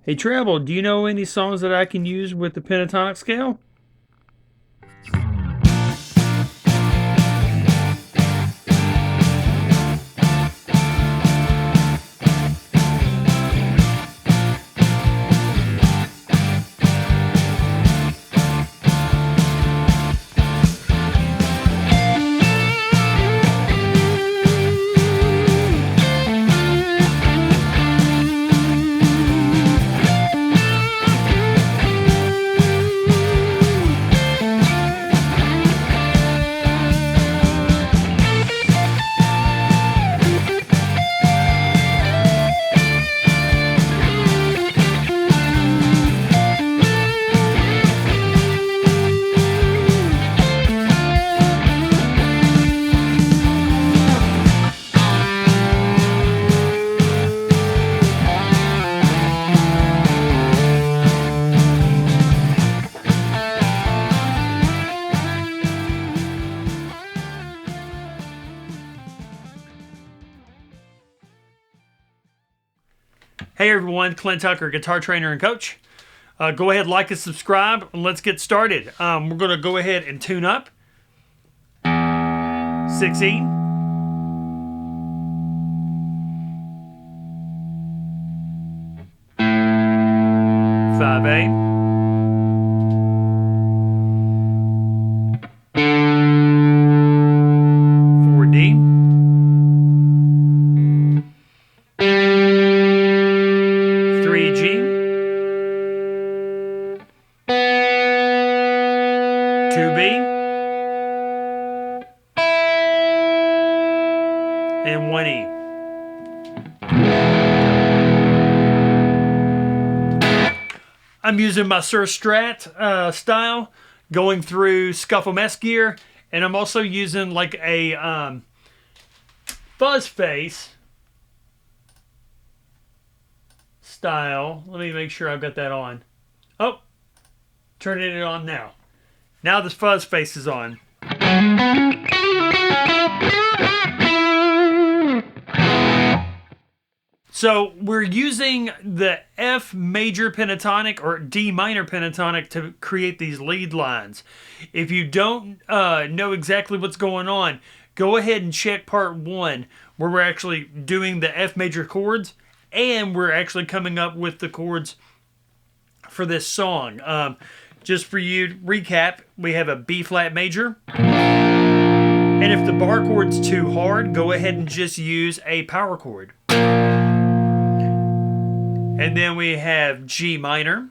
Hey Travel, do you know any songs that I can use with the pentatonic scale? Hey everyone, Clint Tucker, guitar trainer and coach. Go ahead, like and subscribe, and let's get started. We're going to go ahead and tune up. 6E. 5A. 4D. 3G. 2B. And 1E. I'm using my Sir Strat style, going through scuffle mess gear, and I'm also using like a fuzz face style. Let me make sure I've got that on. Oh, turning it on now. Now this fuzz face is on. So we're using the F major pentatonic or D minor pentatonic to create these lead lines. If you don't know exactly what's going on, go ahead and check part 1 where we're actually doing the F major chords and we're actually coming up with the chords for this song. Just for you to recap, we have a B flat major. And if the bar chord's too hard, go ahead and just use a power chord. And then we have G minor.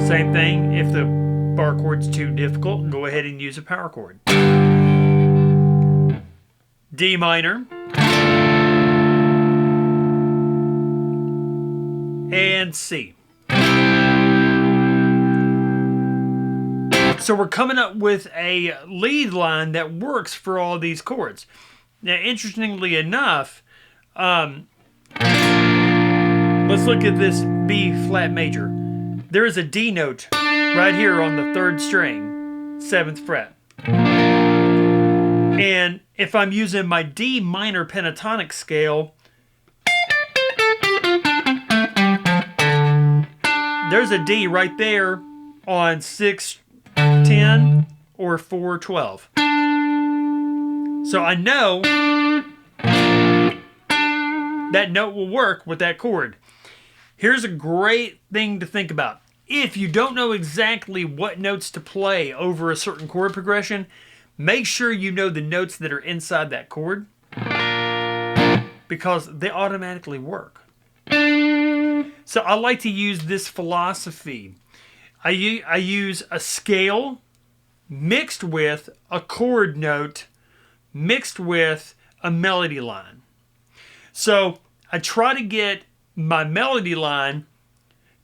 Same thing, if the bar chord's too difficult, go ahead and use a power chord. D minor. And C. So we're coming up with a lead line that works for all these chords. Now, interestingly enough, let's look at this B flat major. There is a D note right here on the 3rd string, 7th fret. And if I'm using my D minor pentatonic scale, there's a D right there on 610 or 412. So I know that note will work with that chord. Here's a great thing to think about. If you don't know exactly what notes to play over a certain chord progression, make sure you know the notes that are inside that chord because they automatically work. So I like to use this philosophy. I use a scale mixed with a chord note mixed with a melody line. So I try to get my melody line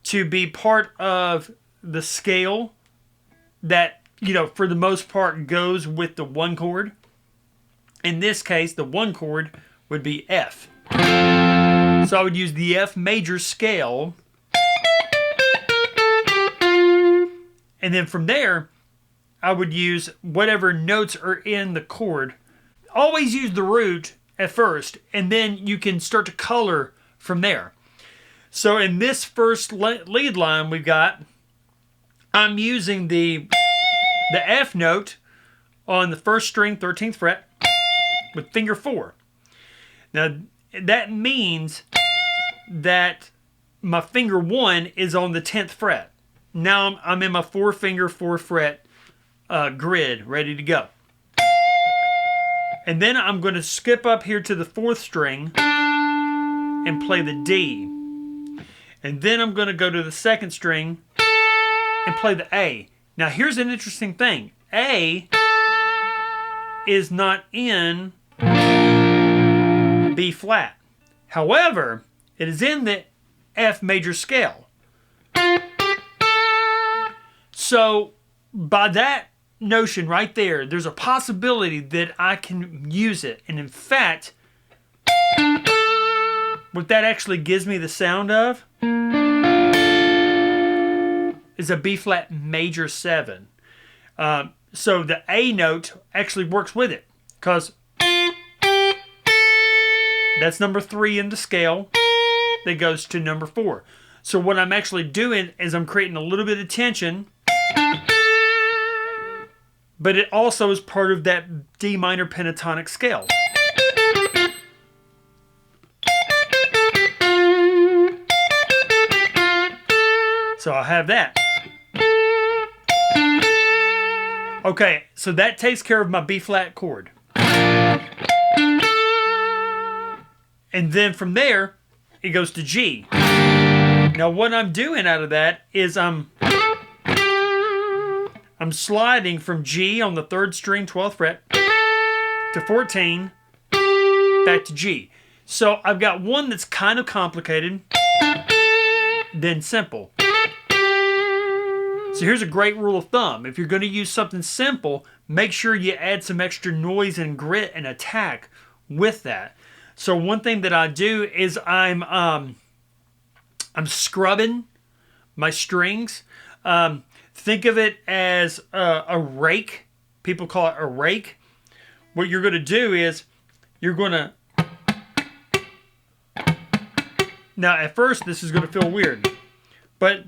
to be part of the scale that, for the most part goes with the 1 chord. In this case, the 1 chord would be F. So I would use the F major scale. And then from there, I would use whatever notes are in the chord. Always use the root at first, and then you can start to color from there. So in this first lead line we've got, I'm using the F note on the first string, 13th fret, with finger 4. Now that means that my finger 1 is on the 10th fret. Now I'm in my 4-finger, 4-fret grid, ready to go. And then I'm going to skip up here to the 4th string and play the D. And then I'm going to go to the 2nd string and play the A. Now here's an interesting thing. A is not in B flat. However, it is in the F major scale. So by that notion right there, there's a possibility that I can use it. And in fact, what that actually gives me the sound of is a B flat major 7. So the A note actually works with it, because that's number 3 in the scale that goes to number 4. So what I'm actually doing is I'm creating a little bit of tension, but it also is part of that D minor pentatonic scale. So I'll have that. Okay, so that takes care of my B flat chord. And then from there, it goes to G. Now what I'm doing out of that is I'm sliding from G on the 3rd string, 12th fret, to 14, back to G. So I've got one that's kind of complicated, then simple. So here's a great rule of thumb. If you're going to use something simple, make sure you add some extra noise and grit and attack with that. So one thing that I do is I'm scrubbing my strings. Think of it as a rake. People call it a rake. What you're going to do is you're going to... Now at first this is going to feel weird, but...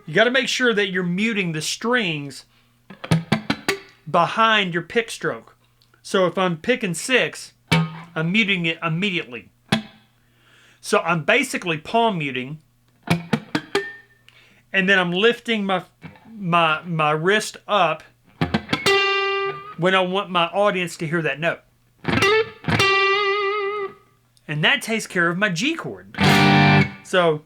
You got to make sure that you're muting the strings behind your pick stroke. So if I'm picking 6, I'm muting it immediately. So I'm basically palm muting, and then I'm lifting my wrist up when I want my audience to hear that note. And that takes care of my G chord. So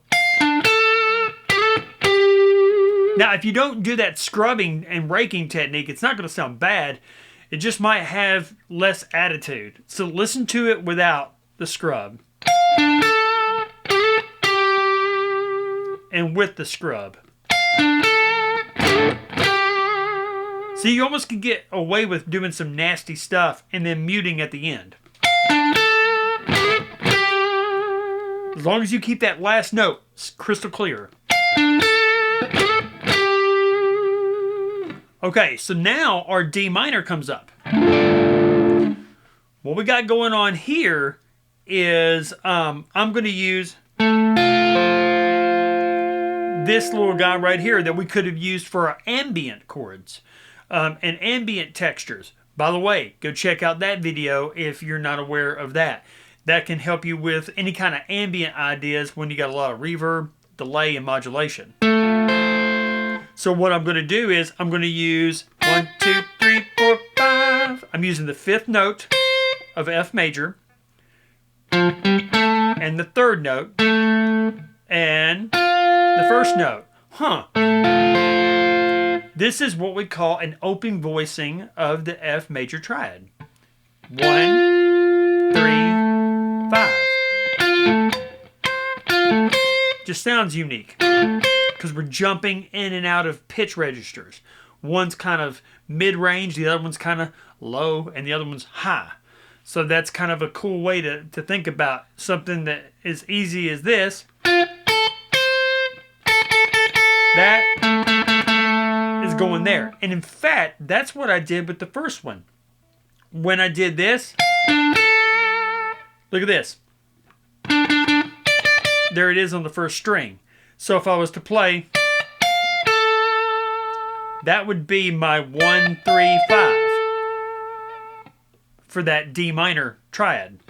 now, if you don't do that scrubbing and raking technique, it's not going to sound bad. It just might have less attitude. So listen to it without the scrub. And with the scrub. So you almost can get away with doing some nasty stuff and then muting at the end. As long as you keep that last note crystal clear. Okay, so now our D minor comes up. What we got going on here is I'm going to use this little guy right here that we could have used for our ambient chords and ambient textures. By the way, go check out that video if you're not aware of that. That can help you with any kind of ambient ideas when you got a lot of reverb, delay, and modulation. So what I'm going to do is I'm going to use 1, 2, 3, 4, 5. I'm using the 5th note of F major and the 3rd note and the 1st note. This is what we call an open voicing of the F major triad. 1, 3, 5. Just sounds unique, because we're jumping in and out of pitch registers. One's kind of mid-range, the other one's kind of low, and the other one's high. So that's kind of a cool way to think about something that is easy as this. That is going there. And in fact, that's what I did with the first one. When I did this, Look at this. There it is on the first string. So if I was to play, that would be my 1, 3, 5 for that D minor triad.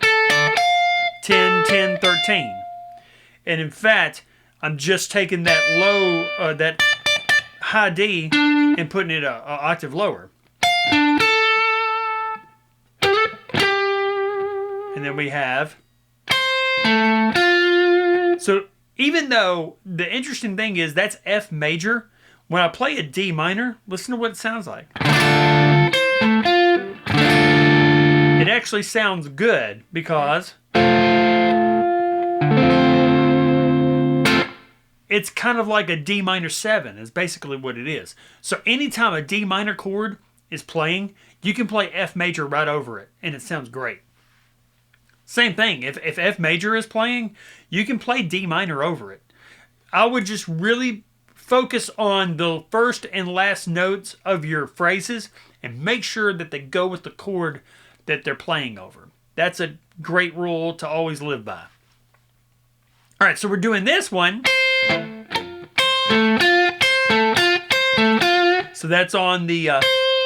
10, 10, 13. And in fact, I'm just taking that low, that high D and putting it a octave lower. And then we have... So even though the interesting thing is that's F major, when I play a D minor, listen to what it sounds like. It actually sounds good because it's kind of like a D minor 7 is basically what it is. So anytime a D minor chord is playing, you can play F major right over it, and it sounds great. Same thing, if F major is playing, you can play D minor over it. I would just really focus on the first and last notes of your phrases and make sure that they go with the chord that they're playing over. That's a great rule to always live by. All right, so we're doing this one. So that's on the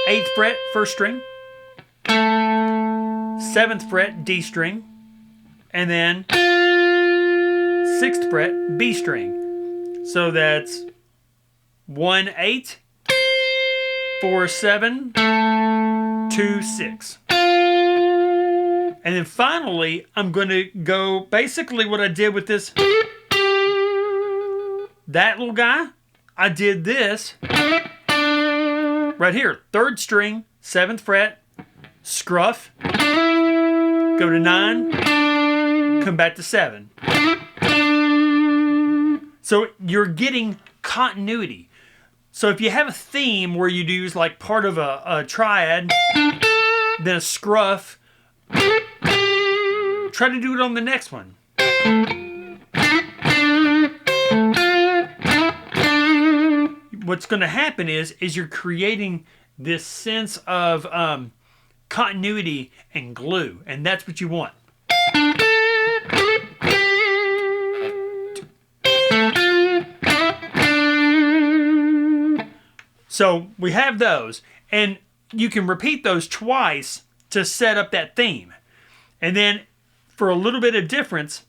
8th fret, first string, 7th fret, D string, and then 6th fret, B string. So that's 1, 8, 4, 7, 2, 6. And then finally, I'm going to go basically what I did with this. That little guy, I did this right here. 3rd string, 7th fret, scruff, go to 9, come back to 7. So you're getting continuity. So if you have a theme where you use like part of a triad, then a scruff, try to do it on the next one. What's going to happen is you're creating this sense of continuity and glue, and that's what you want. So we have those, and you can repeat those twice to set up that theme. And then for a little bit of difference,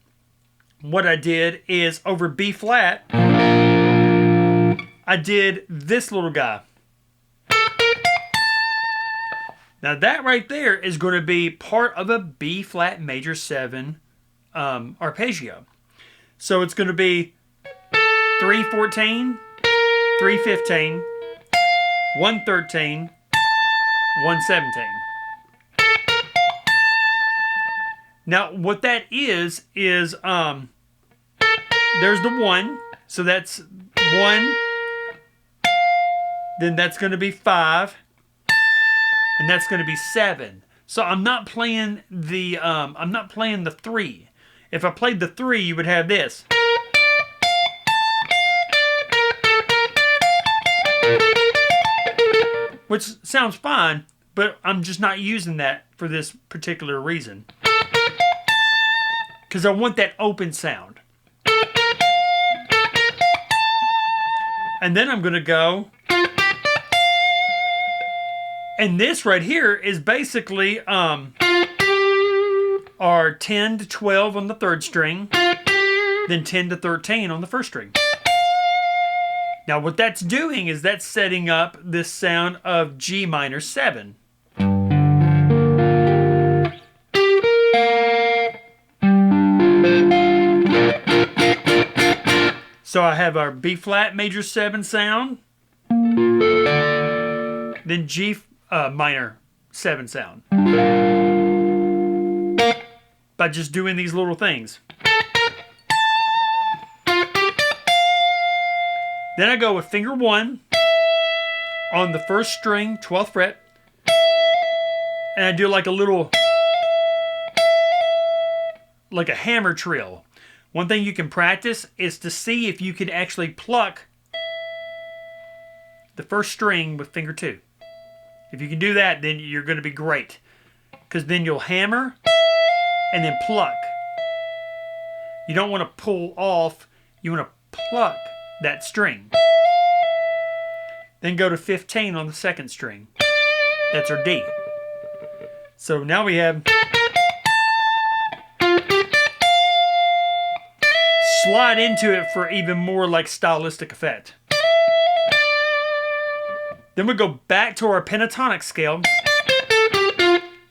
what I did is over B flat, I did this little guy. Now that right there is going to be part of a B flat major 7 arpeggio. So it's going to be 314, 315, 113, 117. Now what that is there's the 1, so that's 1, then that's going to be 5, and that's going to be 7. So I'm not playing the 3. If I played the 3, you would have this. Which sounds fine, but I'm just not using that for this particular reason. Because I want that open sound. And then I'm going to go. And this right here is basically our 10 to 12 on the 3rd string, then 10 to 13 on the 1st string. Now what that's doing is that's setting up this sound of G minor 7. So I have our B flat major 7 sound, then G minor 7 sound. By just doing these little things. Then I go with finger 1 on the 1st string, 12th fret, and I do like a little, like a hammer trill. One thing you can practice is to see if you can actually pluck the 1st string with finger 2. If you can do that, then you're going to be great. Because then you'll hammer, and then pluck. You don't want to pull off, you want to pluck that string. Then go to 15 on the second string. That's our D. So now we have slide into it for even more like stylistic effect. Then we go back to our pentatonic scale.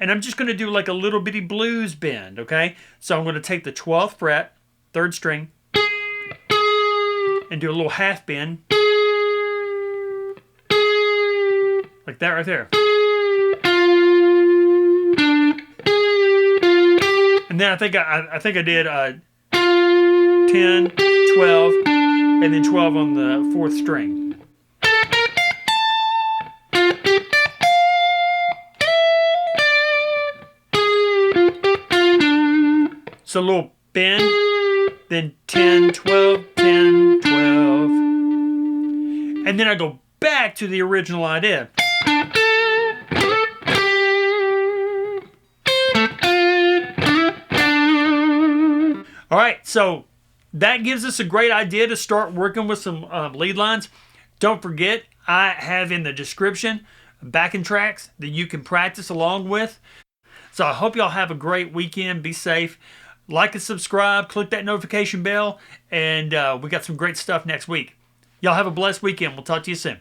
And I'm just going to do like a little bitty blues bend, okay? So I'm going to take the 12th fret, 3rd string, and do a little half bend. Like that right there. And then I think I did 10, 12, and then 12 on the 4th string. So a little bend, then 10, 12, 10, 12. And then I go back to the original idea. All right, so that gives us a great idea to start working with some lead lines. Don't forget, I have in the description backing tracks that you can practice along with. So I hope y'all have a great weekend. Be safe. Like and subscribe. Click that notification bell. And we got some great stuff next week. Y'all have a blessed weekend. We'll talk to you soon.